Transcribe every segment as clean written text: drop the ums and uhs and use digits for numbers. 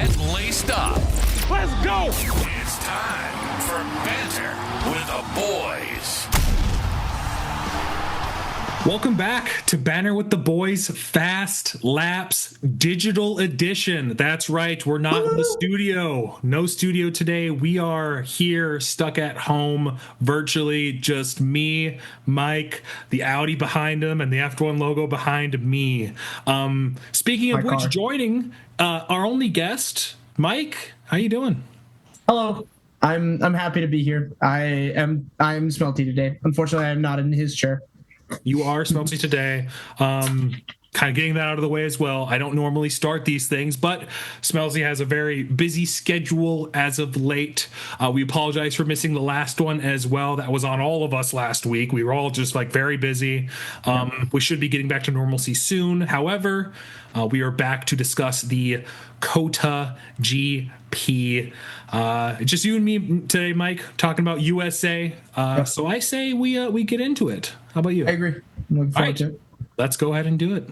Get laced up. Let's go! It's time for Banter with the Boys. Welcome back to Banter with the Boys Fast Laps Digital Edition. That's right, we're not in the studio. No studio today. We are here stuck at home virtually. Just me, Mike, the Audi behind him, and the F1 logo behind me. Speaking of which, joining our only guest, Mike. How you doing? Hello. I'm happy to be here. I'm Smelty today. Unfortunately, I'm not in his chair. You are Smelty today. Kind of getting that out of the way as well. I don't normally start these things, but Smelty has a very busy schedule as of late. We apologize for missing the last one as well. That was on all of us last week. We were all just very busy. We should be getting back to normalcy soon. However, we are back to discuss the COTA GP. Just you and me today, Mike, talking about USA. So I say we get into it. How about you? I agree. I'm looking forward to it. Let's go ahead and do it.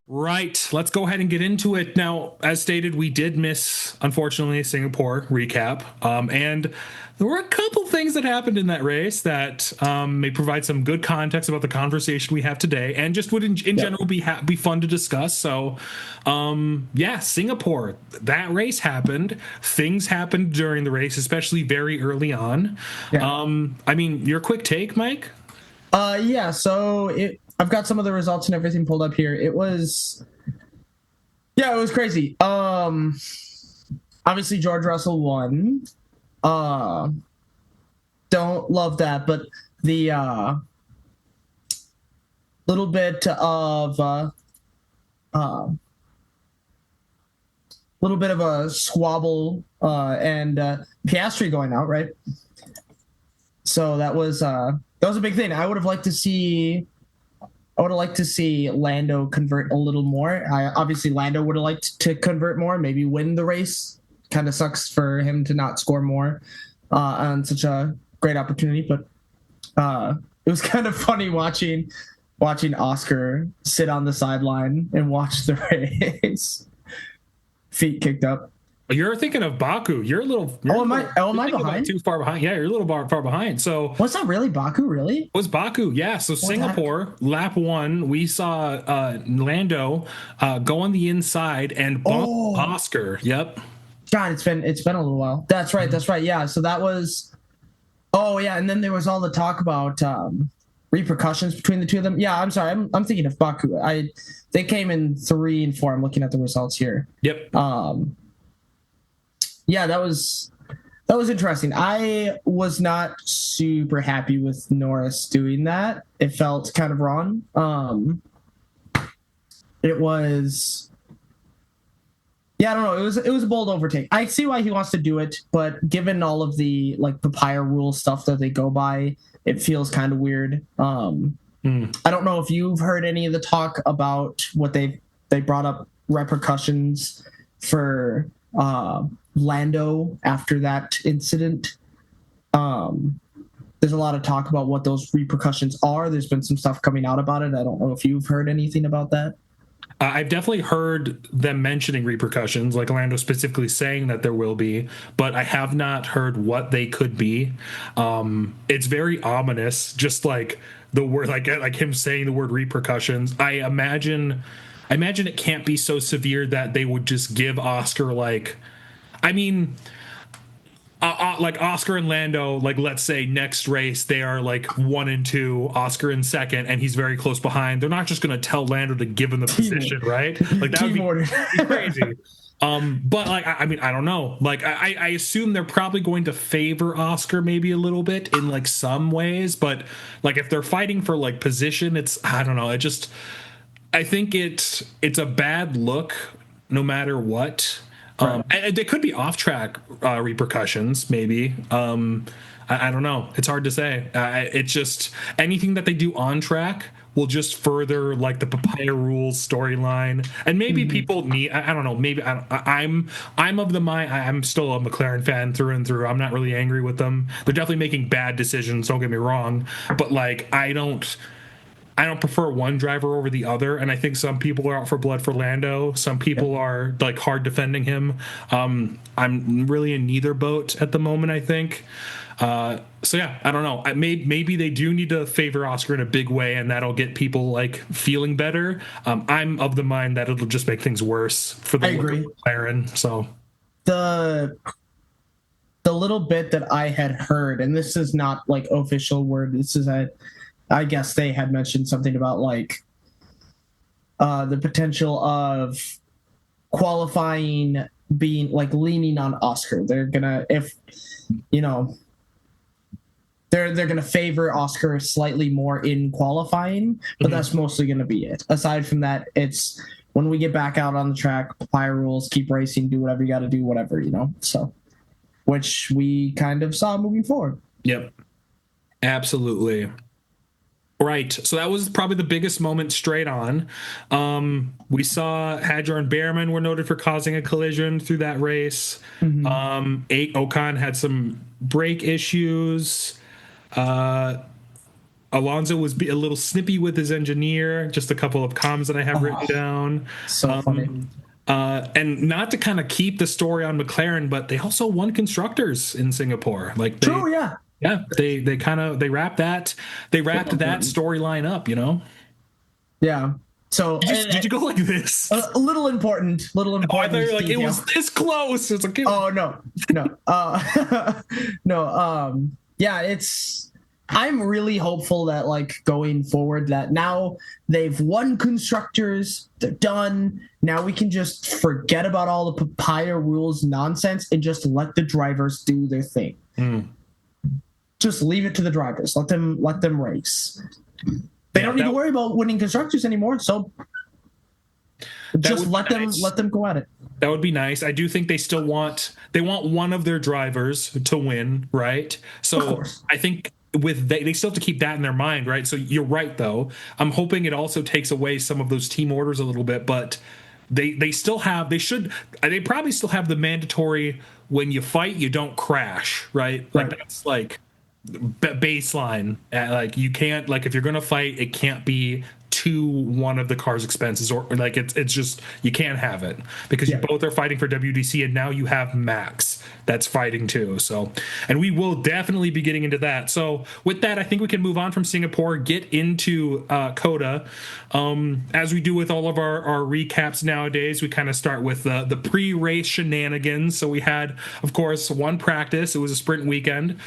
Right, let's go ahead and get into it. Now, as stated, we did miss, unfortunately, Singapore recap. And there were a couple things that happened in that race that may provide some good context about the conversation we have today, and just would in general be fun to discuss. So, Singapore, that race happened. Things happened during the race, especially very early on. Yeah. Your quick take, Mike? I've got some of the results and everything pulled up here. It was crazy. Obviously George Russell won. Don't love that, but the little bit of a squabble and Piastri going out, right? So that was a big thing. I would have liked to see Lando convert a little more. Obviously Lando would have liked to convert more, maybe win the race. Kind of sucks for him to not score more on such a great opportunity, but it was kind of funny watching Oscar sit on the sideline and watch the race, feet kicked up. You're thinking of Baku. Am I behind? Too far behind. Yeah, you're a little far behind. So was that really Baku? Really? It was Baku. Yeah. So Singapore lap 1, we saw Lando go on the inside and bump Oscar. Yep. God, it's been a little while. That's right. Yeah. So that was. Oh yeah, and then there was all the talk about repercussions between the two of them. Yeah, I'm sorry. I'm thinking of Baku. They came in 3 and 4. I'm looking at the results here. Yep. Yeah, that was interesting. I was not super happy with Norris doing that. It felt kind of wrong. It was, I don't know. It was a bold overtake. I see why he wants to do it, but given all of the papaya rule stuff that they go by, it feels kind of weird. I don't know if you've heard any of the talk about what they brought up repercussions for Lando after that incident. There's a lot of talk about what those repercussions are. There's been some stuff coming out about it. I don't know if you've heard anything about that. I've definitely heard them mentioning repercussions, like Lando specifically saying that there will be, but I have not heard what they could be. It's very ominous, just like the word, like him saying the word repercussions. I imagine it can't be so severe that they would just give Oscar Oscar and Lando, let's say next race they are 1 and 2, Oscar in second, and he's very close behind. They're not just going to tell Lando to give him the position, right? That would be crazy. But I don't know. I assume they're probably going to favor Oscar maybe a little bit in some ways, but if they're fighting for position, I don't know. I think it's a bad look no matter what. Right. And there could be off-track repercussions, maybe. I don't know. It's hard to say. It's just anything that they do on track will just further the papaya rules storyline, and maybe people need. I don't know. Maybe I'm of the mind. I'm still a McLaren fan through and through. I'm not really angry with them. They're definitely making bad decisions. Don't get me wrong, but I don't. I don't prefer one driver over the other, and I think some people are out for blood for Lando. Some people are like hard defending him. I'm really in neither boat at the moment, I think. So yeah, I don't know. Maybe they do need to favor Oscar in a big way, and that'll get people like feeling better. I'm of the mind that it'll just make things worse for the McLaren. So the little bit that I had heard, and this is not like official word, this is I guess they had mentioned something about like the potential of qualifying being like leaning on Oscar. They're gonna, if you know, they're gonna favor Oscar slightly more in qualifying, but that's mostly gonna be it. Aside from that, it's when we get back out on the track, papaya rules, keep racing, do whatever you got to do, whatever, you know. So, which we kind of saw moving forward. Yep, absolutely. Right. So that was probably the biggest moment straight on. We saw Hadjar and Behrman were noted for causing a collision through that race. Ocon had some brake issues. Alonso was a little snippy with his engineer. Just a couple of comments that I have written down. So funny. And not to kind of keep the story on McLaren, but they also won constructors in Singapore. True, yeah. Yeah, they wrapped that storyline up, you know. Yeah. So did you go like this? A little important. Oh, I thought you were like, it was this close. It's like, oh no. No. Yeah, I'm really hopeful that like going forward that now they've won constructors, they're done. Now we can just forget about all the papaya rules nonsense and just let the drivers do their thing. Just leave it to the drivers. Let them race. They don't need to worry about winning constructors anymore. So just let them go at it. That would be nice. I do think they want one of their drivers to win, right? So I think they still have to keep that in their mind, right? So you're right, though. I'm hoping it also takes away some of those team orders a little bit, but they probably still have the mandatory when you fight you don't crash, right? Like that's like baseline. Like you can't, like if you're gonna fight, it can't be to one of the car's expenses, or like it's just, you can't have it because you both are fighting for WDC, and now you have Max that's fighting too. So, and we will definitely be getting into that. So with that, I think we can move on from Singapore, get into COTA. As we do with all of our recaps nowadays, we kind of start with the pre-race shenanigans. So we had, of course, one practice. It was a sprint weekend.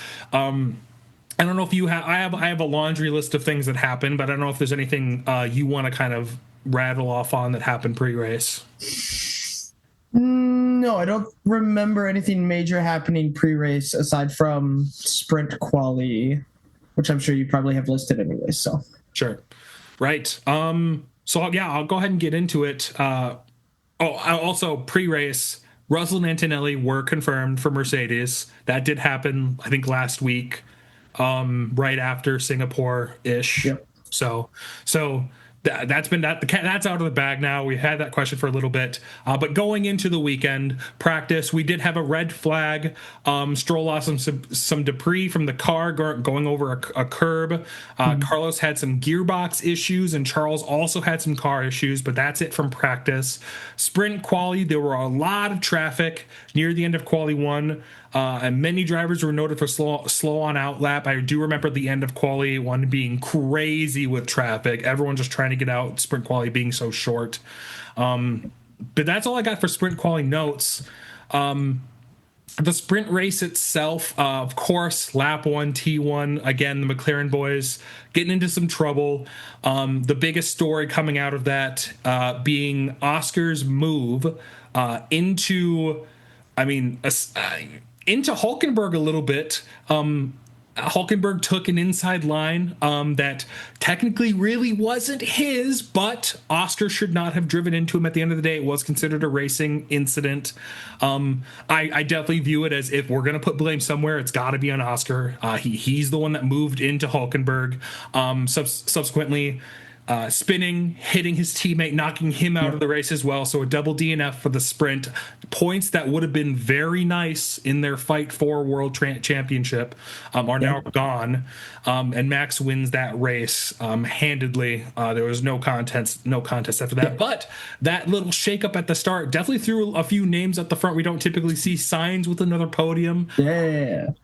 I don't know if you have. I have a laundry list of things that happened, but I don't know if there's anything you want to kind of rattle off on that happened pre-race. No, I don't remember anything major happening pre-race aside from sprint quali, which I'm sure you probably have listed anyway. So sure, right. So yeah, I'll go ahead and get into it. Also pre-race, Russell and Antonelli were confirmed for Mercedes. That did happen, I think, last week. Right after Singapore-ish. Yep. So that's out of the bag now. We had that question for a little bit, but going into the weekend practice, we did have a red flag. Stroll lost some debris from the car going over a curb. Carlos had some gearbox issues, and Charles also had some car issues, but that's it from practice. Sprint quali, there were a lot of traffic near the end of quali 1. And many drivers were noted for slow on out lap. I do remember the end of quali 1 being crazy with traffic. Everyone just trying to get out, sprint quali being so short. But that's all I got for sprint quali notes. The sprint race itself, of course, lap 1, T1, again, the McLaren boys getting into some trouble. The biggest story coming out of that being Oscar's move into Hulkenberg a little bit. Hulkenberg took an inside line that technically really wasn't his, but Oscar should not have driven into him at the end of the day. It was considered a racing incident. I definitely view it as, if we're going to put blame somewhere, it's got to be on Oscar. He's the one that moved into Hulkenberg. Subsequently, spinning, hitting his teammate, knocking him out of the race as well. So a double DNF for the sprint. points that would have been very nice in their fight for World Championship are now gone. And Max wins that race handedly. There was no contest after that. But that little shakeup at the start definitely threw a few names at the front. We don't typically see Sainz with another podium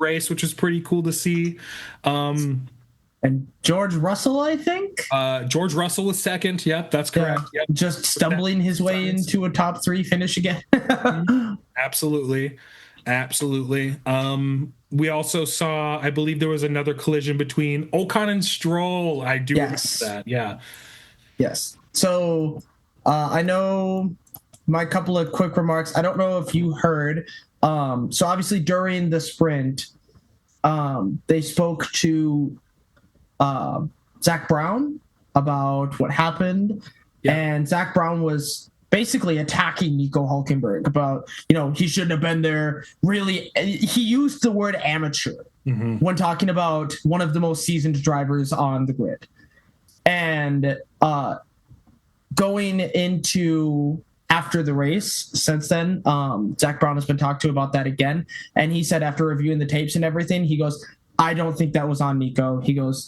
race, which is pretty cool to see. And George Russell, I think. George Russell was second. Yep, that's correct. Yeah, yep. Just stumbling his way into a top 3 finish again. Absolutely. We also saw, I believe there was another collision between Ocon and Stroll. I do remember that. Yeah. Yes. So I know my couple of quick remarks. I don't know if you heard. So obviously during the sprint, they spoke to Zach Brown about what happened. Yeah. And Zach Brown was basically attacking Nico Hülkenberg about, he shouldn't have been there. Really, he used the word amateur when talking about one of the most seasoned drivers on the grid. And going into after the race since then, Zach Brown has been talked to about that again. And he said after reviewing the tapes and everything, he goes, I don't think that was on Nico. He goes,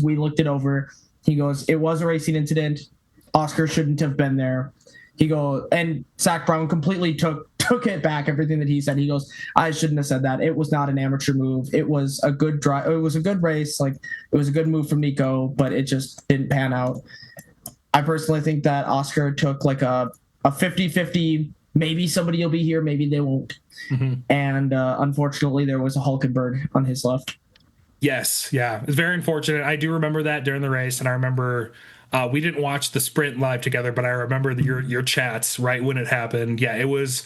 we looked it over. He goes, it was a racing incident. Oscar shouldn't have been there. He goes, and Zach Brown completely took it back, everything that he said. He goes, I shouldn't have said that. It was not an amateur move. It was a good drive. It was a good race. Like, it was a good move from Nico, but it just didn't pan out. I personally think that Oscar took like a 50-50. Maybe somebody will be here, maybe they won't. And unfortunately, there was a Hülkenberg on his left. Yes, yeah. It's very unfortunate. I do remember that during the race, and I remember we didn't watch the sprint live together, but I remember your chats right when it happened. Yeah, it was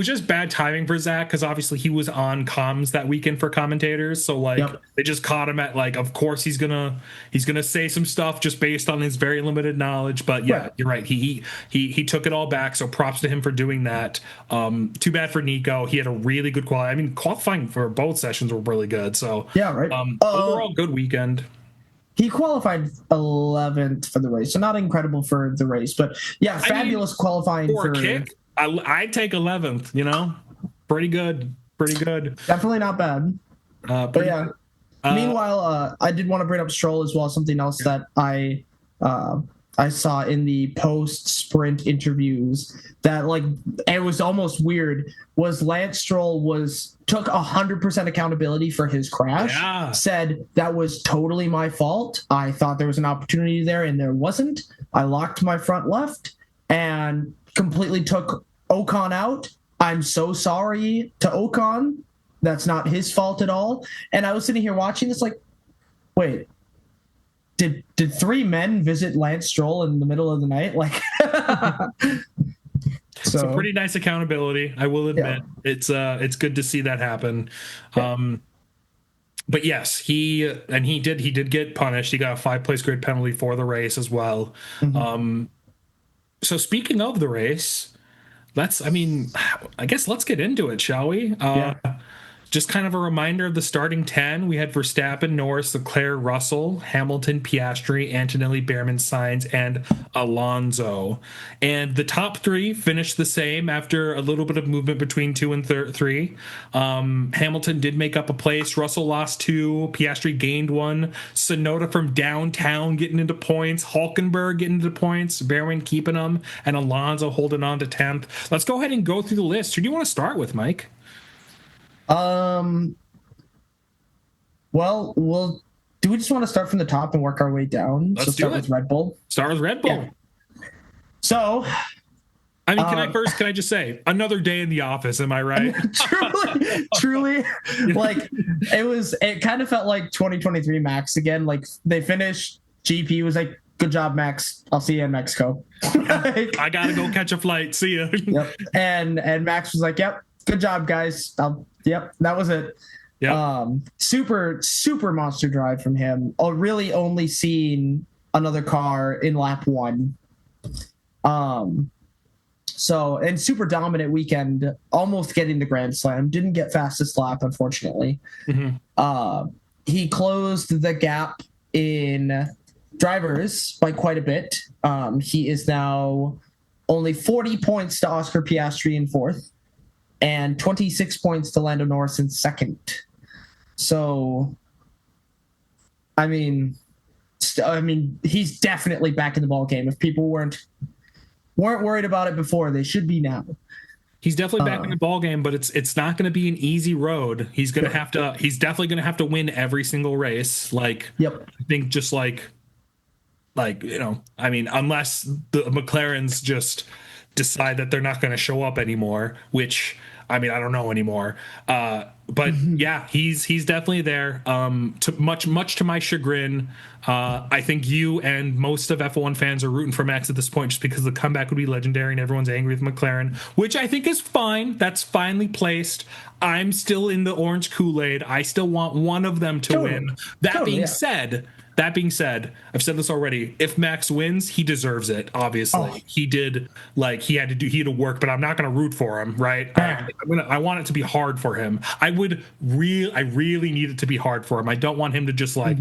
just bad timing for Zach, because obviously he was on comms that weekend for commentators, so they just caught him at of course he's gonna say some stuff just based on his very limited knowledge. But yeah, you're right. He took it all back, so props to him for doing that. Too bad for Nico. He had a really good qualifying. I mean, qualifying for both sessions were really good. So yeah, right. Overall good weekend. He qualified 11th for the race, so not incredible for the race, but yeah, fabulous qualifying for a kick. I'd take 11th. Pretty good. Definitely not bad. But yeah. Meanwhile, I did want to bring up Stroll as well. Something else that I saw in the post-sprint interviews that it was almost weird. Was Lance Stroll took 100% accountability for his crash. Yeah. Said that was totally my fault. I thought there was an opportunity there and there wasn't. I locked my front left and completely took Ocon out. I'm so sorry to Ocon. That's not his fault at all. And I was sitting here watching this wait, did 3 men visit Lance Stroll in the middle of the night? So pretty nice accountability, I will admit. Yeah. It's good to see that happen. Yeah. But yes, he did get punished. He got a 5-place grid penalty for the race as well. So speaking of the race, I guess let's get into it, shall we? Just kind of a reminder of the starting 10. We had Verstappen, Norris, Leclerc, Russell, Hamilton, Piastri, Antonelli, Behrman, Sainz, and Alonso. And the top 3 finished the same after a little bit of movement between 2 and 3. Hamilton did make up a place. Russell lost 2. Piastri gained 1. Tsunoda from downtown getting into points. Hülkenberg getting into points. Behrman keeping them. And Alonso holding on to 10th. Let's go ahead and go through the list. Who do you want to start with, Mike? Well, do we just want to start from the top and work our way down? Let's start with Red Bull. Start with Red Bull. Yeah. So, can I just say another day in the office? Am I right? truly, it kind of felt like 2023 Max again. They finished. GP was like, "Good job, Max. I'll see you in Mexico." I gotta go catch a flight. See ya. Yep. And Max was like, "Yep. Good job, guys. Yep, that was it." Yep. Super monster drive from him. Really only seen another car in lap 1. And super dominant weekend, almost getting the Grand Slam. Didn't get fastest lap, unfortunately. He closed the gap in drivers by quite a bit. He is now only 40 points to Oscar Piastri in fourth, and 26 points to Lando Norris in second. So, I mean, he's definitely back in the ball game. If people weren't worried about it before, they should be now. He's definitely back in the ball game, but it's not going to be an easy road. He's definitely going to have to win every single race. Like, yep. I think just like unless the McLarens just decide that they're not going to show up anymore, which I don't know anymore. But yeah, he's definitely there. Much to my chagrin, I think you and most of F1 fans are rooting for Max at this point, just because the comeback would be legendary and everyone's angry with McLaren, which I think is fine. That's finely placed. I'm still in the orange Kool-Aid. I still want one of them to win. That being said, I've said this already. If Max wins, he deserves it. Obviously, he did. Like he had to work, but I'm not going to root for him, right? I want it to be hard for him. I really need it to be hard for him. I don't want him to just I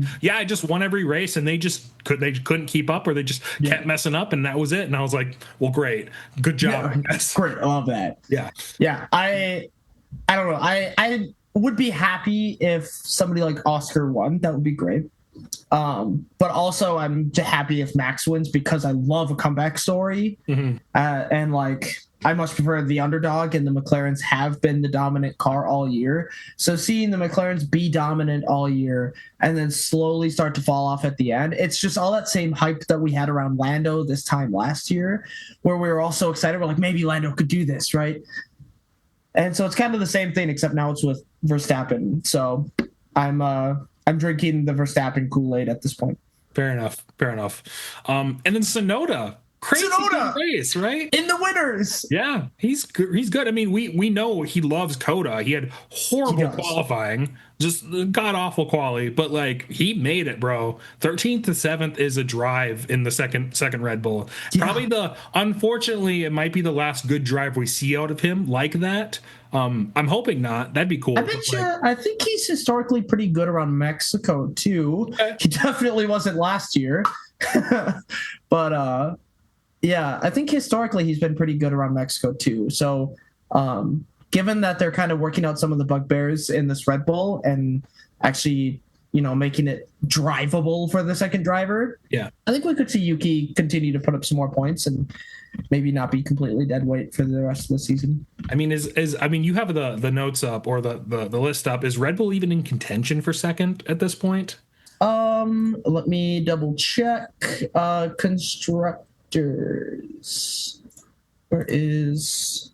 just won every race, and they couldn't keep up, or they just kept messing up, and that was it. And I was like, well, great, good job. Yeah, great, I love that. Yeah. I don't know. I would be happy if somebody like Oscar won. That would be great. But also I'm happy if Max wins, because I love a comeback story. And I much prefer the underdog, and the McLarens have been the dominant car all year. So seeing the McLarens be dominant all year and then slowly start to fall off at the end, it's just all that same hype that we had around Lando this time last year, where we were all so excited. We're like, maybe Lando could do this, right? And so it's kind of the same thing, except now it's with Verstappen. So I'm drinking the Verstappen Kool-Aid at this point. Fair enough. And then Tsunoda. Crazy good race, right? In the winners. Yeah, he's good. I mean, we know he loves COTA. He had horrible qualifying, just god-awful quali, but like he made it, bro. 13th to 7th is a drive in the second Red Bull. Yeah. Unfortunately, it might be the last good drive we see out of him like that. I'm hoping not. That'd be cool. I think he's historically pretty good around Mexico too. Okay. He definitely wasn't last year. But yeah, I think historically he's been pretty good around Mexico too. So given that they're kind of working out some of the bugbears in this Red Bull and actually, making it drivable for the second driver, I think we could see Yuki continue to put up some more points and maybe not be completely dead weight for the rest of the season. I mean, you have the notes up, or the list up. Is Red Bull even in contention for second at this point? Let me double check. Constructors. Where is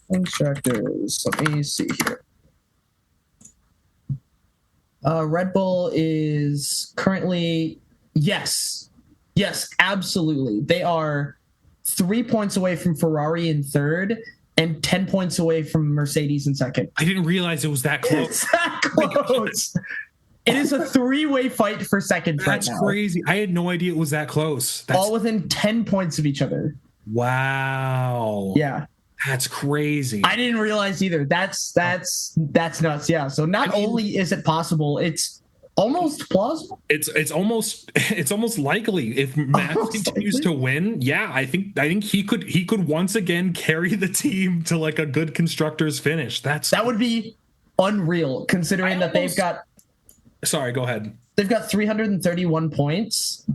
constructors? Let me see here. Red Bull is currently, yes, absolutely. They are 3 points away from Ferrari in third and 10 points away from Mercedes in second. I didn't realize it was that close. It's that close. It is a three-way fight for second right now. That's crazy. I had no idea it was that close. All within 10 points of each other. Wow. Yeah. That's crazy. I didn't realize either. That's nuts. Yeah. So not only is it possible, it's almost plausible. It's almost likely if Max continues to win. Yeah, I think he could once again carry the team to like a good constructors finish. That would be unreal, considering that they've got. Sorry, go ahead. They've got 331 points.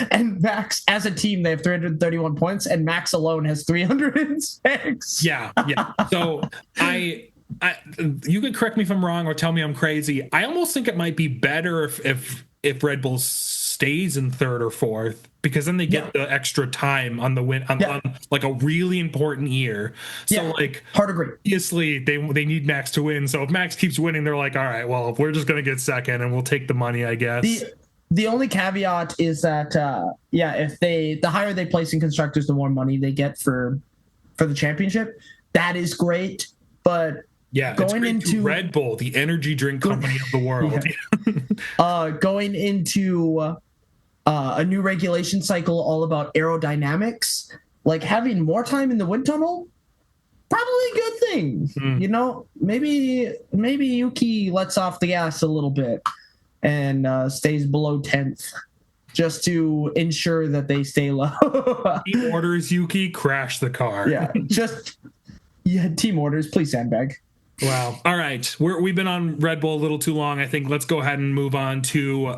And Max, as a team, they have 331 points, and Max alone has 306. Yeah. So you can correct me if I'm wrong or tell me I'm crazy. I almost think it might be better if Red Bull stays in third or fourth, because then they get the extra time on the win on like a really important year. So hard agree. Obviously they need Max to win. So if Max keeps winning, they're like, all right, well, we're just gonna get second and we'll take the money, I guess. The only caveat is that if the higher they place in constructors, the more money they get for the championship. That is great, but going into Red Bull, the energy drink company of the world, going into a new regulation cycle all about aerodynamics, like having more time in the wind tunnel, probably a good thing. Maybe Yuki lets off the gas a little bit and stays below 10th. just to ensure that they stay low. Team orders, Yuki, crash the car. Team orders, please sandbag. Wow. All right. We've been on Red Bull a little too long. I think let's go ahead and move on to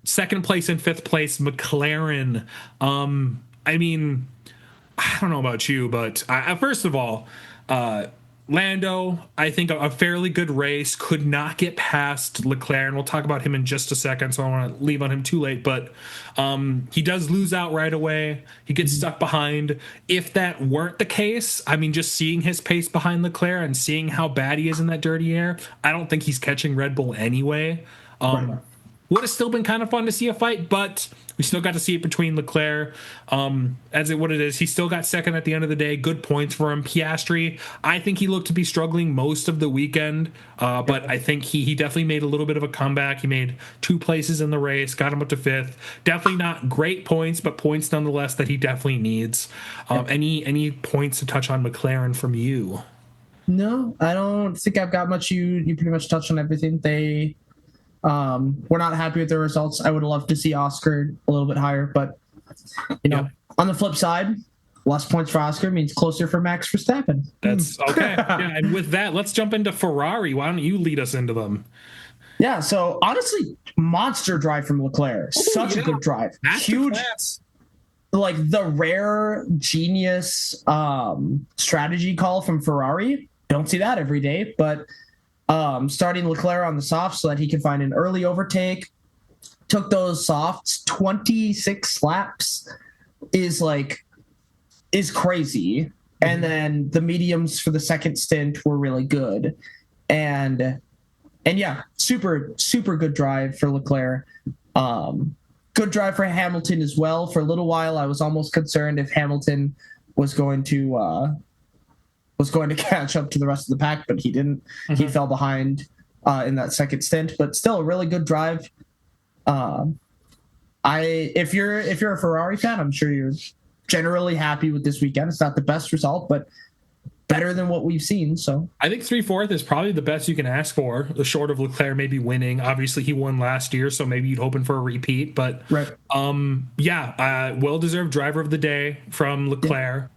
second place and fifth place, McLaren. I mean, I don't know about you, but first of all, Lando, I think a fairly good race, could not get past Leclerc, and we'll talk about him in just a second, so I don't want to leave on him too late, but he does lose out right away. He gets stuck behind. If that weren't the case, I mean, just seeing his pace behind Leclerc and seeing how bad he is in that dirty air, I don't think he's catching Red Bull anyway. Would have still been kind of fun to see a fight, but we still got to see it between Leclerc. What it is, he still got second at the end of the day. Good points for him. Piastri, I think he looked to be struggling most of the weekend, but I think he definitely made a little bit of a comeback. He made 2 places in the race, got him up to 5th. Definitely not great points, but points nonetheless that he definitely needs. Any points to touch on McLaren from you? No, I don't think I've got much. You pretty much touched on everything. We're not happy with the results. I would love to see Oscar a little bit higher, but on the flip side, less points for Oscar means closer for Max Verstappen. That's okay. And with that, let's jump into Ferrari. Why don't you lead us into them? Yeah, so honestly, monster drive from Leclerc. Such a good drive. Huge. Like the rare genius strategy call from Ferrari. Don't see that every day, but starting Leclerc on the softs so that he can find an early overtake. Took those softs 26 laps is crazy. And then the mediums for the second stint were really good. And yeah, super, super good drive for Leclerc. Good drive for Hamilton as well. For a little while, I was almost concerned if Hamilton was going to catch up to the rest of the pack, but he didn't. He fell behind in that second stint, but still a really good drive. If you're a Ferrari fan, I'm sure you're generally happy with this weekend. It's not the best result, but better than what we've seen. So I think 3/4 is probably the best you can ask for, the short of Leclerc maybe winning. Obviously he won last year, so maybe you'd hoping for a repeat, but well-deserved driver of the day from Leclerc.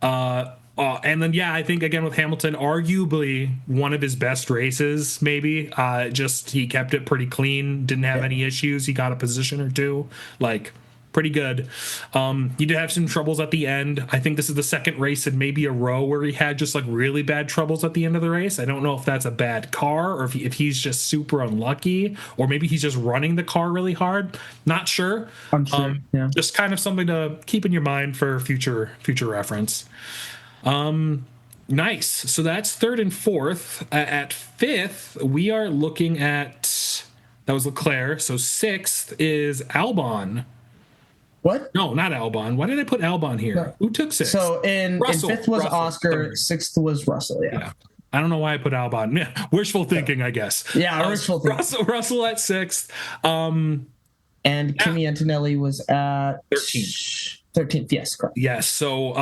And then, I think, again, with Hamilton, arguably one of his best races, maybe. Just he kept it pretty clean, didn't have any issues. He got a position or two, pretty good. He did have some troubles at the end. I think this is the second race in maybe a row where he had just really bad troubles at the end of the race. I don't know if that's a bad car or if he's just super unlucky, or maybe he's just running the car really hard. Not sure. I'm sure. Just kind of something to keep in your mind for future reference. Nice. So that's third and fourth. At fifth, we are looking at, that was Leclerc. So sixth is Albon. What? No, not Albon. Why did I put Albon here? No. Who took sixth? So in fifth was Russell. Oscar. Sixth was Russell. Yeah. I don't know why I put Albon. Yeah, wishful thinking, I guess. Yeah, wishful thinking. Russell at sixth. And Kimi Antonelli was at 13th. Yes, correct. Yes. So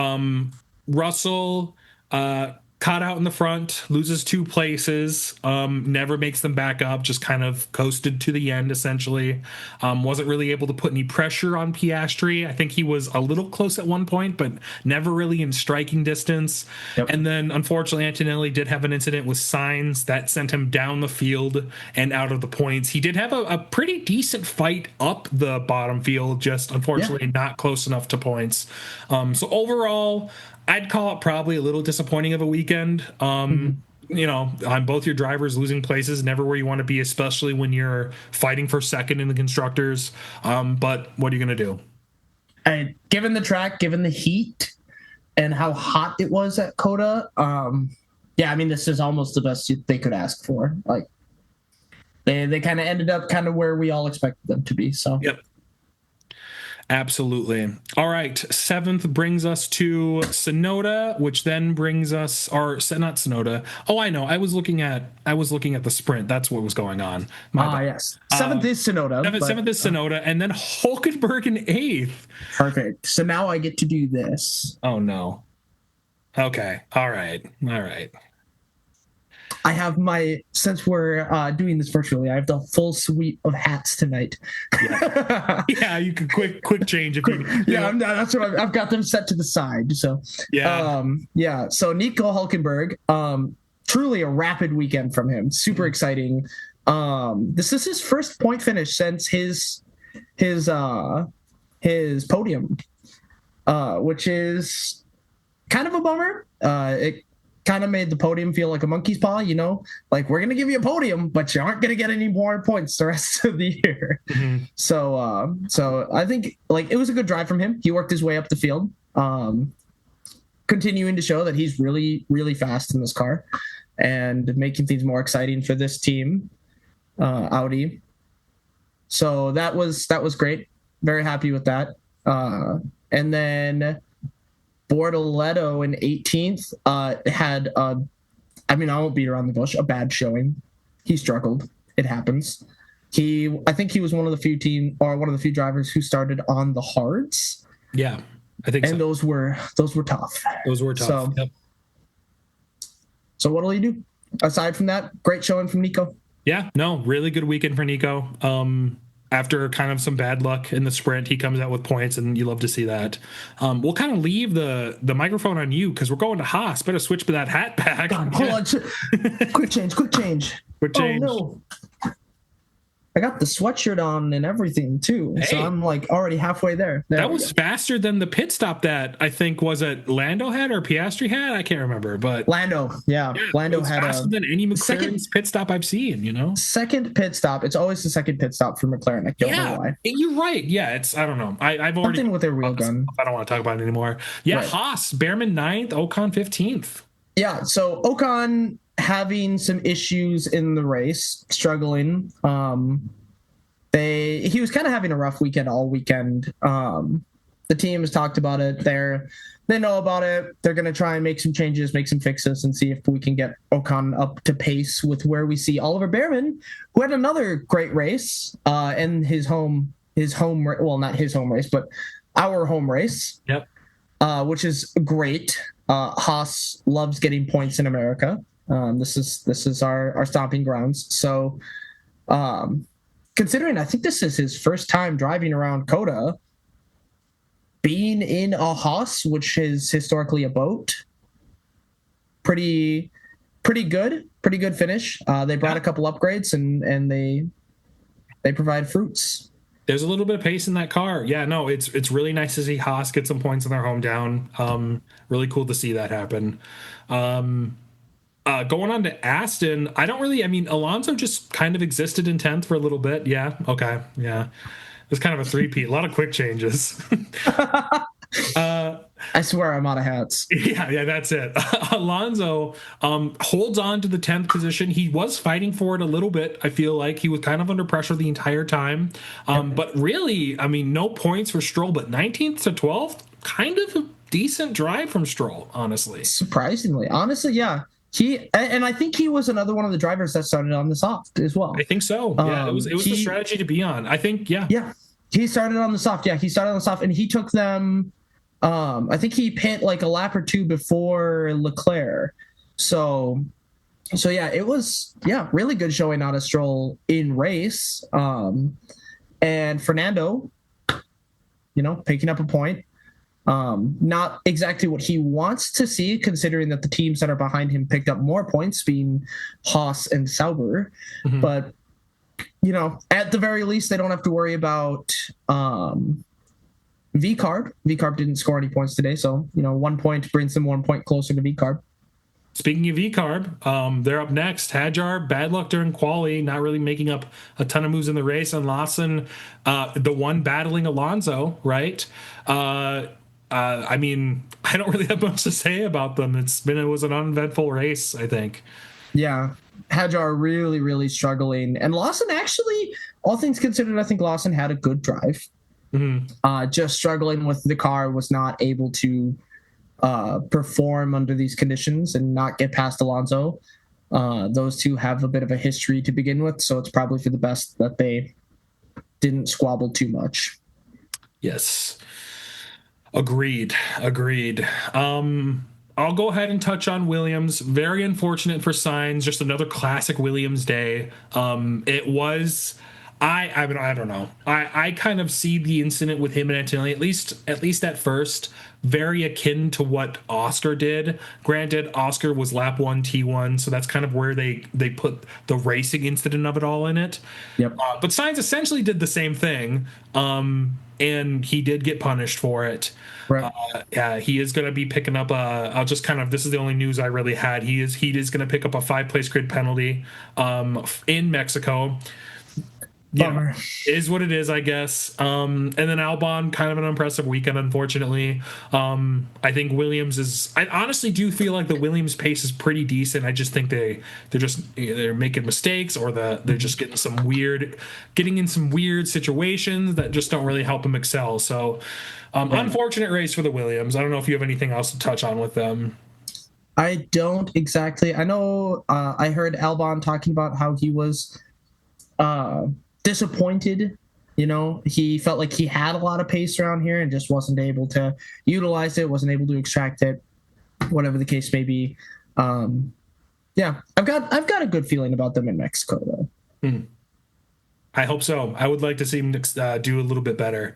Russell caught out in the front, loses 2 places, never makes them back up, just kind of coasted to the end, essentially. Wasn't really able to put any pressure on Piastri. I think he was a little close at one point, but never really in striking distance. Yep. And then, unfortunately, Antonelli did have an incident with Sainz that sent him down the field and out of the points. He did have a pretty decent fight up the bottom field, just unfortunately not close enough to points. So overall, I'd call it probably a little disappointing of a weekend. On both your drivers losing places, never where you want to be, especially when you're fighting for second in the constructors. But what are you going to do? And given the track, given the heat and how hot it was at COTA, this is almost the best they could ask for. They kind of ended up kind of where we all expected them to be. So yep. Absolutely. All right. Seventh brings us to Tsunoda, which then brings us, or not Tsunoda. Oh, I know. I was looking at the sprint. That's what was going on. Yes. Seventh is Tsunoda. Seventh is Tsunoda, and then Hülkenberg in eighth. Perfect. So now I get to do this. Oh no. Okay. All right. I have since we're doing this virtually, I have the full suite of hats tonight. Yeah, you can quick change if you. That's what I've got them set to the side. So So Nico Hulkenberg, truly a rapid weekend from him. Super exciting. This is his first point finish since his podium, which is kind of a bummer. It kind of made the podium feel like a monkey's paw, like we're going to give you a podium, but you aren't going to get any more points the rest of the year. Mm-hmm. So I think like it was a good drive from him. He worked his way up the field, continuing to show that he's really, really fast in this car and making things more exciting for this team, Audi. So that was great. Very happy with that. And then Bortoleto in 18th had, I won't beat around the bush, a bad showing. He struggled. It happens. I think he was one of the few drivers who started on the hards. Yeah, I think and so. those were tough. Those were tough. So, yep. So what'll you do? Aside from that, great showing from Nico. Yeah, no, really good weekend for Nico. After kind of some bad luck in the sprint, he comes out with points, and you love to see that. We'll kind of leave the microphone on you because we're going to Haas. Better switch that hat back. Hold on. Quick change. Quick change. Oh, no. I got the sweatshirt on and everything, too. Hey. So I'm like already halfway there. That was faster than the pit stop that I think was it Lando had or Piastri had? I can't remember, but Lando. Yeah. Lando had faster than any McLaren's pit stop I've seen, Second pit stop. It's always the second pit stop for McLaren. I don't know why. You're right. Yeah, I don't know. I've already something with their wheel gun. I don't want to talk about it anymore. Yeah, right. Haas, Behrman 9th, Ocon 15th. Yeah, so Ocon having some issues in the race, struggling. He was kind of having a rough weekend all weekend. The team has talked about it. They know about it. They're going to try and make some changes, make some fixes, and see if we can get Ocon up to pace with where we see Oliver Behrman, who had another great race in his home. Well, not his home race, but our home race. Yep. Which is great. Haas loves getting points in America. This is our stomping grounds. So, considering I think this is his first time driving around COTA, being in a Haas, which is historically a boat, pretty good finish. They brought a couple upgrades and they provide fruits. There's a little bit of pace in that car. Yeah, no, it's really nice to see Haas get some points in their hometown. Really cool to see that happen. Going on to Aston, Alonso just kind of existed in 10th for a little bit. Yeah, okay, yeah. It was kind of a three-peat. A lot of quick changes. I swear I'm out of hats. Yeah, that's it. Alonso holds on to the 10th position. He was fighting for it a little bit. I feel like he was kind of under pressure the entire time. But really, no points for Stroll, but 19th to 12th, kind of a decent drive from Stroll, honestly. Surprisingly. Honestly, yeah. I think he was another one of the drivers that started on the soft as well. I think so. Yeah, it was the strategy to be on. I think, yeah. Yeah, he started on the soft. Yeah, he started on the soft, and he took them. I think he pit like a lap or two before Leclerc. So yeah, it was really good showing out of Stroll in race. And Fernando, picking up a point. Not exactly what he wants to see, considering that the teams that are behind him picked up more points, being Haas and Sauber. Mm-hmm. But, at the very least, they don't have to worry about V-Carb. V-Carb didn't score any points today, so, 1 point brings them 1 point closer to V-Carb. Speaking of V-Carb, they're up next. Hadjar, bad luck during quali, not really making up a ton of moves in the race. And Lawson, the one battling Alonso, right? I don't really have much to say about them. It was an uneventful race, I think. Yeah. Hadjar really, really struggling. And Lawson actually, all things considered, I think Lawson had a good drive. Mm-hmm. Just struggling with the car, was not able to perform under these conditions and not get past Alonso. Those two have a bit of a history to begin with, so it's probably for the best that they didn't squabble too much. Yes. Agreed. I'll go ahead and touch on Williams. Very unfortunate for Sainz. Just another classic Williams day. It was. I mean, I don't know. I kind of see the incident with him and Antonelli, at least at first, very akin to what Oscar did. Granted, Oscar was lap 1 T1, so that's kind of where they put the racing incident of it all in it. Yep. But Sainz essentially did the same thing, and he did get punished for it. Right. Yeah, he is going to be picking up I'll just kind of, this is the only news I really had. He is going to pick up a 5-place grid penalty in Mexico. Yeah, is what it is, I guess. And then Albon, kind of an impressive weekend, unfortunately. I think Williams I honestly do feel like the Williams pace is pretty decent. I just think they're making mistakes, or they're just getting in some weird situations that just don't really help them excel. So, unfortunate race for the Williams. I don't know if you have anything else to touch on with them. I don't exactly. I know I heard Albon talking about how he was disappointed. He felt like he had a lot of pace around here and just wasn't able to utilize it, wasn't able to extract it, whatever the case may be. Yeah, I've got a good feeling about them in Mexico, though. I hope so. I would like to see him do a little bit better.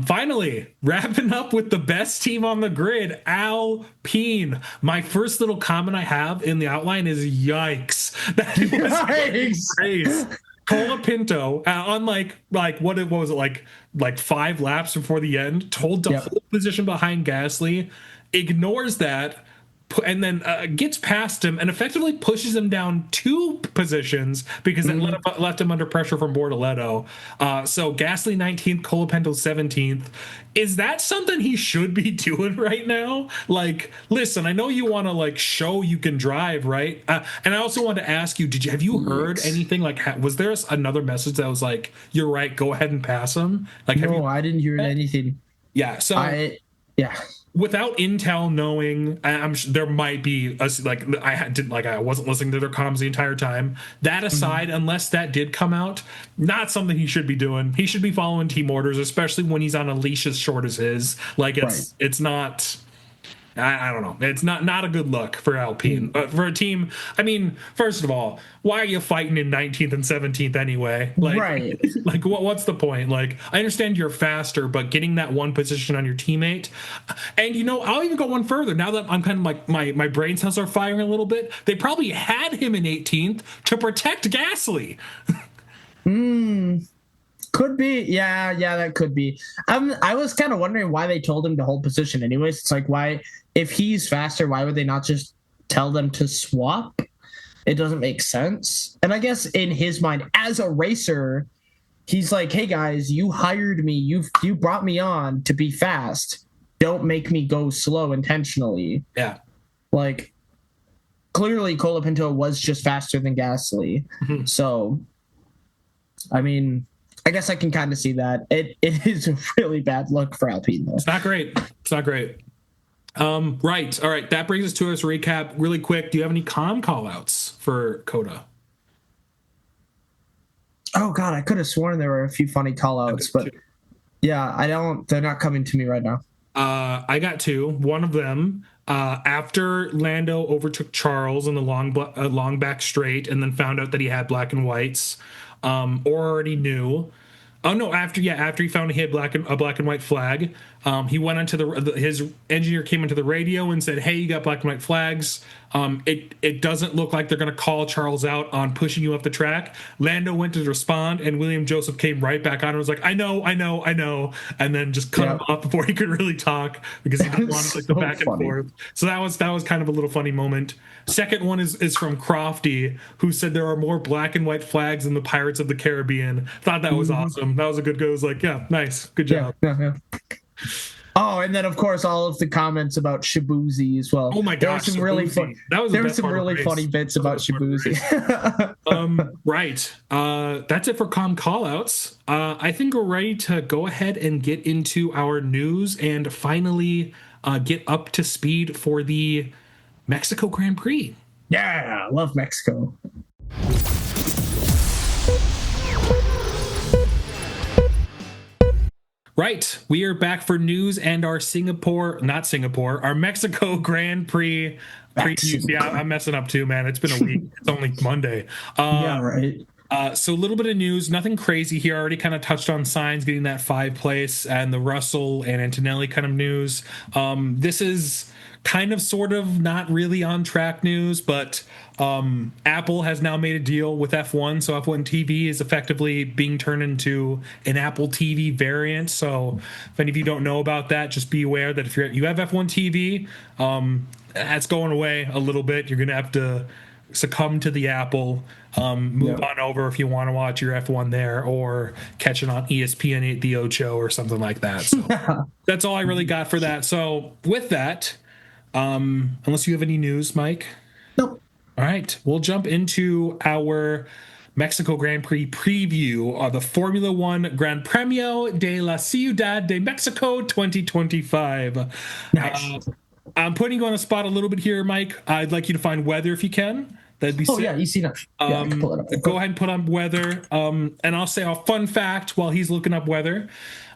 Finally, wrapping up with the best team on the grid, Alpine. My first little comment I have in the outline is yikes. That was crazy. Colapinto, on like what was it, like 5 laps before the end, told to hold position behind Gasly, ignores that, and then gets past him and effectively pushes him down 2 positions because it left him under pressure from Bortoleto. So Gasly 19th, Colapinto 17th. Is that something he should be doing right now? Like, listen, I know you want to show you can drive, right? And I also want to ask you, have you heard anything? Was there another message that was like, "You're right, go ahead and pass him"? No, I didn't hear anything. Yeah. So without Intel knowing, I'm sure there might be I wasn't listening to their comms the entire time. That aside, unless that did come out, not something he should be doing. He should be following team orders, especially when he's on a leash as short as his. It's not. I don't know. It's not a good look for Alpine. For a team, I mean, first of all, why are you fighting in 19th and 17th anyway? Right. What's the point? I understand you're faster, but getting that one position on your teammate. And, I'll even go one further. Now that I'm kind of my brain cells are firing a little bit, they probably had him in 18th to protect Gasly. Could be. Yeah, that could be. I was kind of wondering why they told him to hold position anyways. It's why, if he's faster, why would they not just tell them to swap? It doesn't make sense. And I guess in his mind, as a racer, he's like, hey guys, you hired me. You brought me on to be fast. Don't make me go slow intentionally. Yeah. Clearly Colapinto was just faster than Gasly. So, I mean, I guess I can kind of see that. It is a really bad look for Alpine, though. It's not great. Right. All right. That brings us to us recap really quick. Do you have any call outs for COTA? Oh God, I could have sworn there were a few funny call outs, but yeah, I don't. They're not coming to me right now. I got 2. One of them, after Lando overtook Charles in the long back straight, and then found out that he had black and whites, or already knew. Oh no! After he found he had a black and white flag, he went onto his engineer came into the radio and said, "Hey, you got black and white flags. It doesn't look like they're going to call Charles out on pushing you off the track." Lando went to respond, and William Joseph came right back on and was like, "I know," and then just cut him off before he could really talk because he didn't want to go back and forth. So that was kind of a little funny moment. Second one is from Crofty, who said there are more black and white flags in the Pirates of the Caribbean. Thought that was awesome. That was a good go. It was like, yeah, nice, good job. Yeah. Oh, and then of course all of the comments about Shibuzi as well. Oh my gosh, there were some really funny bits about Shibuzi. Right. That's it for callouts. I think we're ready to go ahead and get into our news and finally get up to speed for the Mexico Grand Prix. Yeah, I love Mexico. Right. We are back for news and our our Mexico Grand Prix previews. Yeah, I'm messing up too, man. It's been a week. It's only Monday. Yeah, right. So a little bit of news, nothing crazy here. I already kind of touched on Sainz getting that 5th place and the Russell and Antonelli kind of news. This is kind of sort of not really on track news, but Apple has now made a deal with F1, so F1 TV is effectively being turned into an Apple TV variant. So if any of you don't know about that, just be aware that if you have F1 TV, that's going away a little bit. You're going to have to succumb to the Apple, move on over if you want to watch your F1 there, or catch it on ESPN 8 The Ocho or something like that. So that's all I really got for that. So with that, unless you have any news, Mike? Nope. All right, we'll jump into our Mexico Grand Prix preview of the Formula One Gran Premio de la Ciudad de Mexico 2025. Nice. I'm putting you on the spot a little bit here, Mike. I'd like you to find weather if you can. That'd be sick. Yeah, you see that. Yeah, I can pull it up. Go ahead and put on weather. And I'll say a fun fact while he's looking up weather.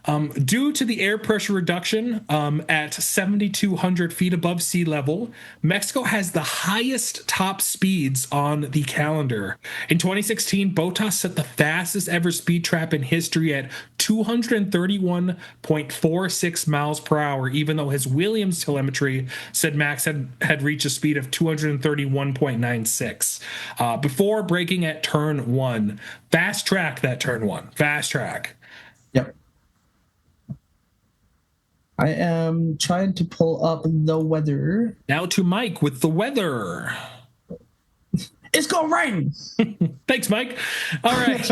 Due to the air pressure reduction at 7,200 feet above sea level, Mexico has the highest top speeds on the calendar. In 2016, Bottas set the fastest ever speed trap in history at 231.46 miles per hour, even though his Williams telemetry said Max had reached a speed of 231.96 before braking at turn 1. Fast track that turn 1. Fast track. Yep. I am trying to pull up the weather. Now to Mike with the weather. It's gonna rain. Thanks, Mike. All right.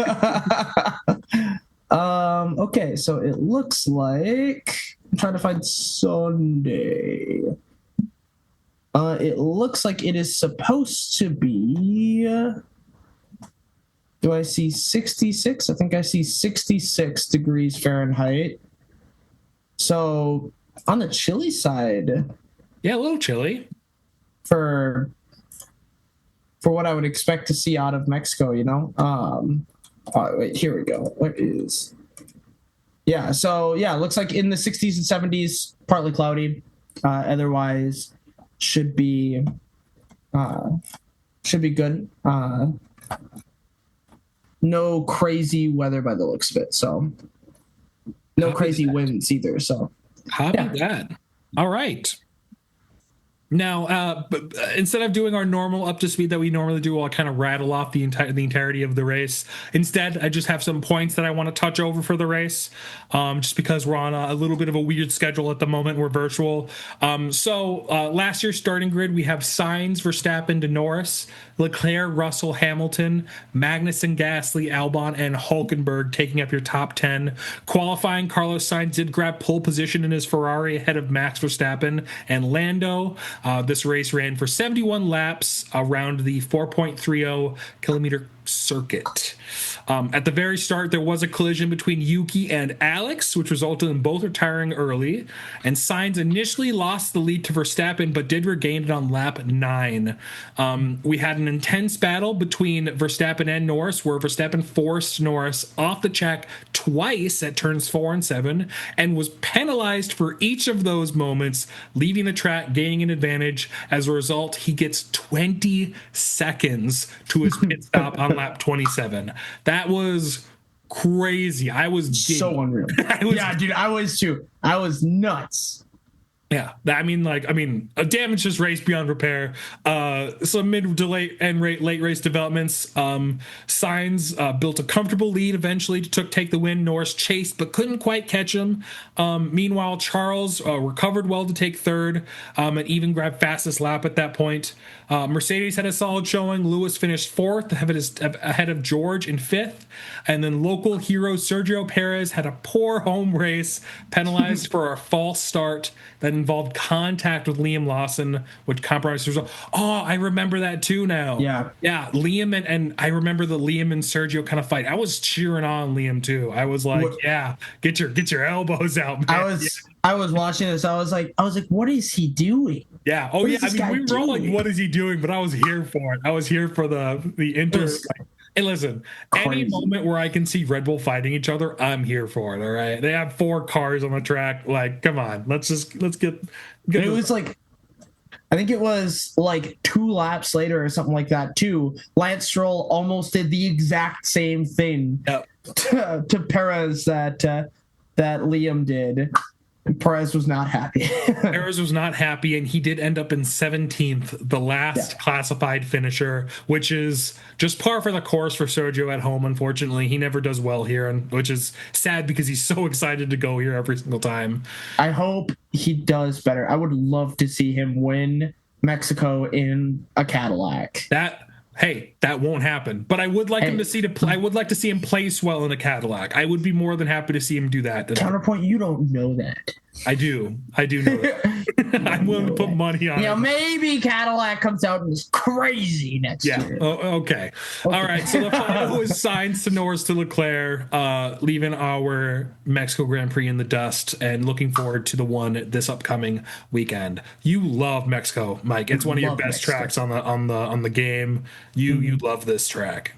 Okay, so it looks like I'm trying to find Sunday. It looks like it is supposed to be. Do I see 66? I think I see 66 degrees Fahrenheit. So on the chilly side, yeah, a little chilly for what I would expect to see out of Mexico, you know. Wait, here we go. What is? Yeah, so yeah, it looks like in the 60s and 70s, partly cloudy. Otherwise, should be good. No crazy weather by the looks of it. So. No crazy winds either. So, how about that? All right. Now, instead of doing our normal up to speed that we normally do, I'll kind of rattle off the entirety of the race. Instead, I just have some points that I want to touch over for the race, just because we're on a little bit of a weird schedule at the moment. We're virtual. So last year's starting grid, we have Sainz, Verstappen to Norris, Leclerc, Russell, Hamilton, Magnussen, Gasly, Albon, and Hulkenberg taking up your top 10. Qualifying, Carlos Sainz did grab pole position in his Ferrari ahead of Max Verstappen and Lando. This race ran for 71 laps around the 4.30 kilometer circuit. At the very start, there was a collision between Yuki and Alex, which resulted in both retiring early. And Sainz initially lost the lead to Verstappen, but did regain it on lap 9. We had an intense battle between Verstappen and Norris, where Verstappen forced Norris off the track twice at turns 4 and 7, and was penalized for each of those moments, leaving the track, gaining an advantage. As a result, he gets 20 seconds to his pit stop on lap 27. That was crazy. I was giddy. So unreal. Yeah, dude, I was too. I was nuts. Yeah, I mean, a damageless race beyond repair. Some mid to late race developments. Sainz built a comfortable lead eventually to take the win. Norris chased but couldn't quite catch him. Meanwhile, Charles recovered well to take third and even grabbed fastest lap at that point. Mercedes had a solid showing. Lewis finished fourth ahead of George in fifth. And then local hero Sergio Perez had a poor home race, penalized for a false start that involved contact with Liam Lawson, which compromised the result. Oh, I remember that too now. Yeah. Liam and I remember the Liam and Sergio kind of fight. I was cheering on Liam too. I was like, yeah, get your elbows out, man. I was watching this. I was like, what is he doing? Yeah. Oh, yeah. I mean, we were all like, what is he doing? But I was here for it. I was here for the Hey, listen, any Crazy. moment where I can see Red Bull fighting each other, I'm here for it. All right. They have 4 cars on the track. Like, come on. Let's get And it was like, I think it was like 2 laps later or something like that too. Lance Stroll almost did the exact same thing Yep. to Perez that Liam did. And Perez was not happy. Perez was not happy, and he did end up in 17th, the last classified finisher, which is just par for the course for Sergio at home. Unfortunately, he never does well here, and which is sad because he's so excited to go here every single time. I hope he does better. I would love to see him win Mexico in a Cadillac. That won't happen. But I would like him to see I would like to see him place well in a Cadillac. I would be more than happy to see him do that. Counterpoint, you don't know that. I do know that. I'm willing to put money on it. Maybe Cadillac comes out and is crazy next year. Okay. All right. So the final was Sainz to Norris to Leclerc, leaving our Mexico Grand Prix in the dust and looking forward to the one this upcoming weekend. You love Mexico, Mike. It's one of your best tracks on the game. You love this track.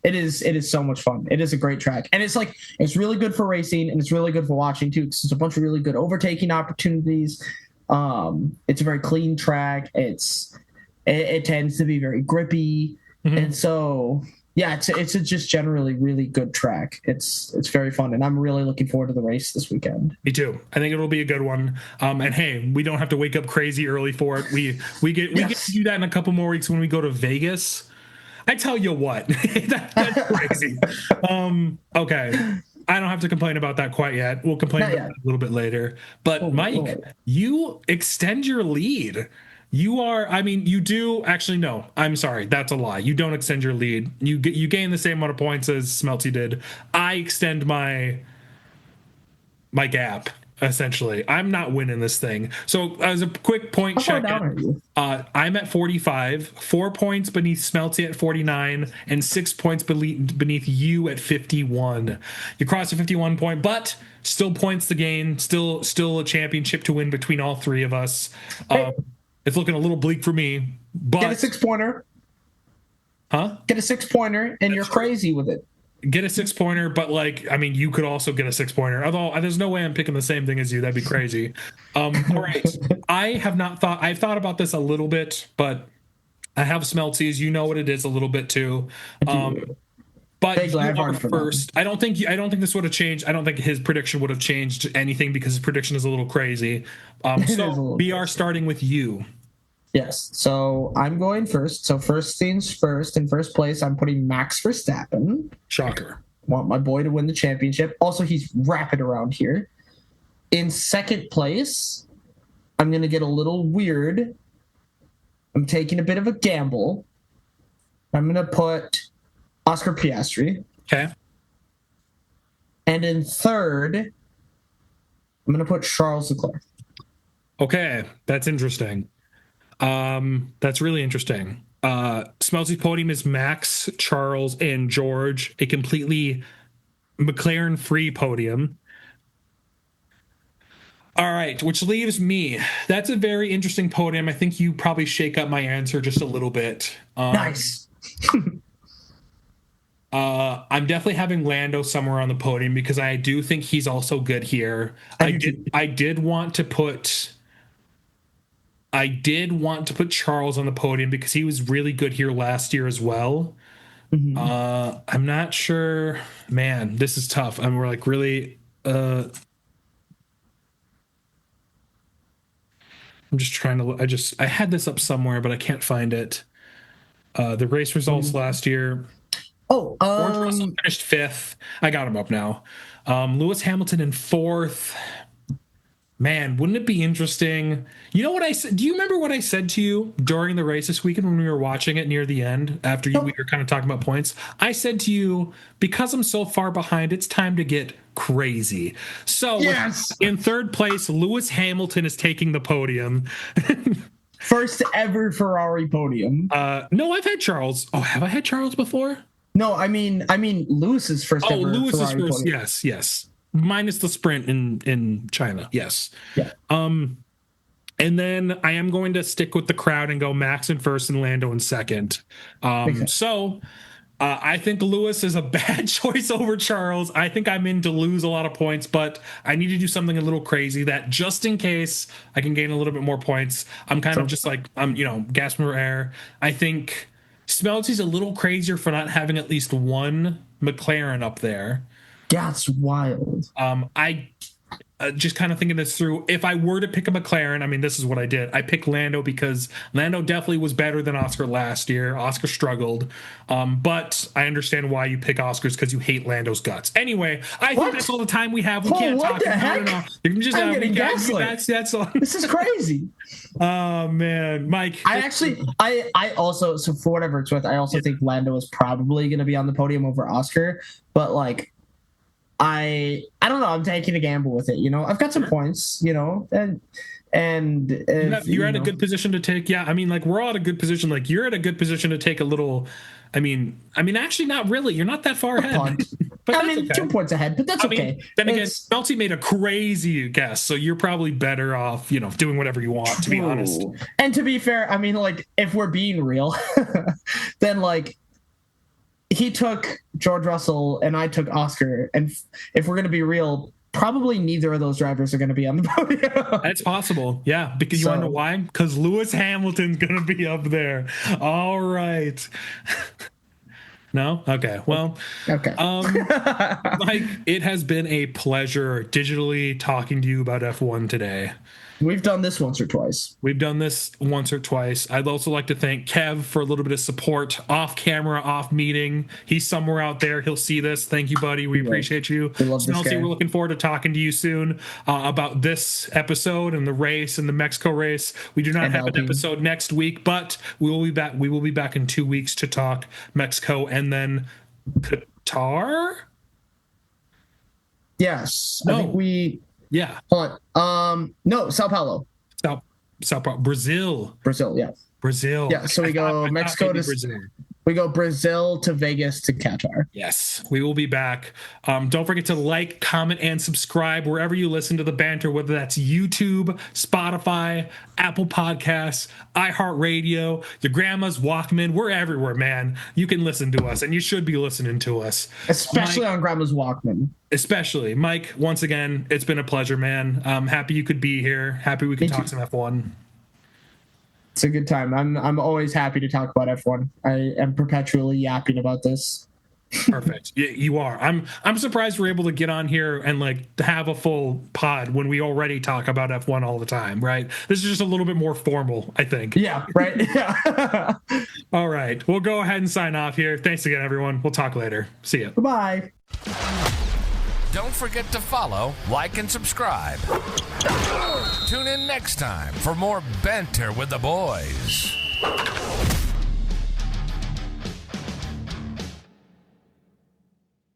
It is so much fun. It is a great track. And it's really good for racing, and it's really good for watching too, because it's a bunch of really good overtaking opportunities. It's a very clean track. It tends to be very grippy. Mm-hmm. And so it's a just generally really good track. It's very fun, and I'm really looking forward to the race this weekend. Me too. I think it'll be a good one. And hey, we don't have to wake up crazy early for it. We get to do that in a couple more weeks when we go to Vegas. I tell you what, that's crazy. Okay. I don't have to complain about that quite yet. We'll complain about it a little bit later. But Mike, you extend your lead. You do actually, no, I'm sorry. That's a lie. You don't extend your lead. You gain the same amount of points as Smelty did. I extend my gap. Essentially, I'm not winning this thing. So as a quick point check, I'm at 45, 4 points beneath Smelty at 49, and 6 points beneath you at 51. You crossed a 51 point, but still points to gain, still a championship to win between all 3 of us. It's looking a little bleak for me, but get a 6-pointer. Huh? Get a 6-pointer, and you're crazy with it. Get a 6-pointer, but you could also get a 6-pointer. Although there's no way I'm picking the same thing as you. That'd be crazy. All right. I've thought about this a little bit, but I have Smelties. You know what it is a little bit too. But you are first. I don't think this would have changed. I don't think his prediction would have changed anything because his prediction is a little crazy. So we are starting with you. Yes. So I'm going first. So first things first. In first place, I'm putting Max Verstappen. Shocker. Want my boy to win the championship. Also, he's rapid around here. In second place, I'm going to get a little weird. I'm taking a bit of a gamble. I'm going to put Oscar Piastri. Okay. And in third, I'm going to put Charles Leclerc. Okay. That's interesting. That's really interesting. Smelty's podium is Max, Charles, and George, a completely McLaren-free podium. All right, which leaves me. That's a very interesting podium. I think you probably shake up my answer just a little bit. Nice. I'm definitely having Lando somewhere on the podium because I do think he's also good here. I did want to put Charles on the podium because he was really good here last year as well. Mm-hmm. I'm not sure. Man, this is tough. We're like really. I'm just trying to. I had this up somewhere, but I can't find it. The race results last year. George Russell finished 5th. I got him up now. Lewis Hamilton in 4th. Man, wouldn't it be interesting? You know what I said? Do you remember what I said to you during the race this weekend when we were watching it near the end after we were kind of talking about points? I said to you, because I'm so far behind, it's time to get crazy. So in third place, Lewis Hamilton is taking the podium. First ever Ferrari podium. No, I've had Charles. Oh, have I had Charles before? No, I mean Lewis's first ever Lewis's Ferrari first, podium. Yes. Minus the sprint in China. Yes. Yeah. And then I am going to stick with the crowd and go Max in first and Lando in second. So I think Lewis is a bad choice over Charles. I think I'm in to lose a lot of points, but I need to do something a little crazy that just in case I can gain a little bit more points. I'm kind of just like, I'm, gasping for air. I think Smelty's a little crazier for not having at least one McLaren up there. That's wild. I just kind of thinking this through. If I were to pick a McLaren, I mean, this is what I did. I picked Lando because Lando definitely was better than Oscar last year. Oscar struggled. But I understand why you pick Oscars, because you hate Lando's guts. Anyway, I think that's all the time we have. We can't what talk. The heck? No. You can just I'm getting gaslit. That's all. This is crazy. Oh man, Mike. I also, so for whatever it's worth, I also think Lando is probably going to be on the podium over Oscar, but like, I don't know. I'm taking a gamble with it. I've got some points. And you're at a good position to take. Yeah, I mean, like we're all at a good position. Like you're at a good position to take a little. I mean, actually, not really. You're not that far ahead. But okay. 2 points ahead, but that's okay. Then again, Melty made a crazy guess, so you're probably better off, doing whatever you want. To be honest. And to be fair, I mean, like if we're being real, then like. He took George Russell and I took Oscar. And if we're going to be real, probably neither of those drivers are going to be on the podium. That's possible. Yeah. Because you want to know why? Because Lewis Hamilton's going to be up there. All right. No? Okay. Well, okay. Mike, it has been a pleasure digitally talking to you about F1 today. We've done this once or twice. I'd also like to thank Kev for a little bit of support off camera, off meeting. He's somewhere out there. He'll see this. Thank you, buddy. We appreciate you. Smelty, we're looking forward to talking to you soon about this episode and the race and the Mexico race. We do not have an episode next week, but we will be back. We will be back in 2 weeks to talk Mexico and then Qatar. Yes. No. I think we... Yeah. Hold on. No, Sao Paulo. Sao Paulo. Brazil. Yeah. Brazil. Yeah. So we go Mexico to Brazil. We go Brazil to Vegas to Qatar. Yes, we will be back. Don't forget to like, comment, and subscribe wherever you listen to the banter, whether that's YouTube, Spotify, Apple Podcasts, iHeartRadio, your grandma's Walkman. We're everywhere, man. You can listen to us, and you should be listening to us. Especially on grandma's Walkman. Especially. Mike, once again, it's been a pleasure, man. I'm happy you could be here. Happy we could talk some F1. It's a good time. I'm always happy to talk about F1. I am perpetually yapping about this. Perfect. You are. I'm surprised we're able to get on here and like have a full pod when we already talk about F1 all the time, right? This is just a little bit more formal, I think. Yeah, right. Yeah. All right. We'll go ahead and sign off here. Thanks again, everyone. We'll talk later. See ya. Bye. Don't forget to follow, like, and subscribe. Tune in next time for more Banter with the Boys.